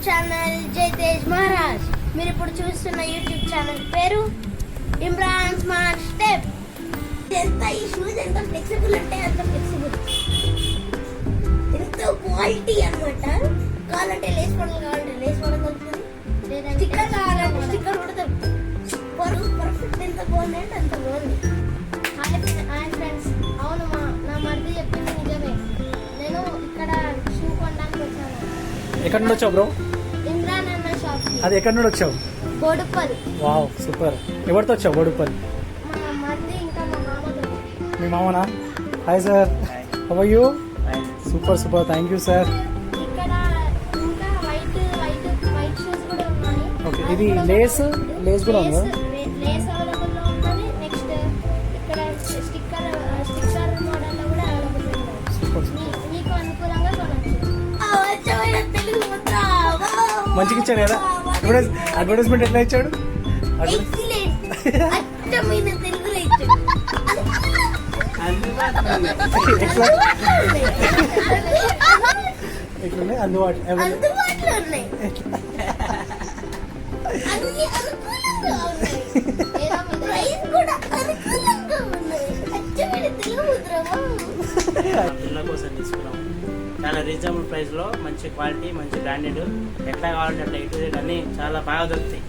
Channel జైతేజ్ Maharaj. మీరు ఇప్పుడు చూస్తున్న యూట్యూబ్ ఛానల్ పేరు ఇమ్రాన్ స్మార్ట్ స్టెప్. ఎంత ఈ షూస్ ఎంత ఫ్లెక్సిబుల్ అంటే అంత ఫ్లెక్సిబుల్, ఎంతో క్వాలిటీ అన్నమాట. కావాలంటే లేస్ మోడల్ కావాలంటే లేస్ మోడల్ దొరుకుతుంది, స్టిక్కర్ కావాలంటే స్టిక్కర్ కూడా దొరుకుతుంది. పర్ఫెక్ట్ ఎంత బాగుంది అంటే అంత బాగుంది. హాయ్ ఫ్రెండ్స్, అవును నా మరిది చెప్పింది నిజమే. నేను ఇక్కడ షూ కొనడానికి వచ్చాను. ఎక్కడ నుండి వచ్చావు బ్రో? ఇమ్రాన్ అన్న షాప్. అది ఎక్కడ నుండి వచ్చావు? బోడుప్పల్. Wow super. ఎవరితో వచ్చావు బోడుప్పల్? మా మరిది ఇంకా మా మామతో. మీ మామనా? Hi sir, how are you? Super super, thank you sir. ఇక్కడ ఇంకా వైట్ షూస్ కూడా ఉన్నాయి. ఓకే, ఇది లేస్ కూడా ఉంది. లేస్ అవైలబుల్ లో ఉన్నది. నెక్స్ట్ ఇక్కడ స్టిక్కర్ మోడల్ లో కూడా అవైలబుల్ ఉంది. మీకు అనుకూలంగా కొనవచ్చు. మంచిగా ఇచ్చాడు కదా. అడ్వర్టైజ్మెంట్ ఎట్లా ఇచ్చాడు? ఎట్లున్నాయి? అందుబాటులో ఉన్నాయి. పిల్లల కోసం తీసుకున్నాం. చాలా రీజనబుల్ ప్రైస్ లో మంచి క్వాలిటీ, మంచి బ్రాండెడ్, ఎట్లా కావాలంటే అట్లా ఇటు అన్ని చాలా బాగా దొరుకుతాయి.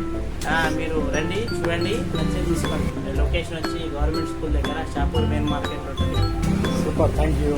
మీరు రండి, చూడండి, మంచిగా తీసుకోండి. లొకేషన్ వచ్చి గవర్నమెంట్ స్కూల్ దగ్గర షాపూర్ మెయిన్ మార్కెట్ ఉంటుంది. Super, thank you.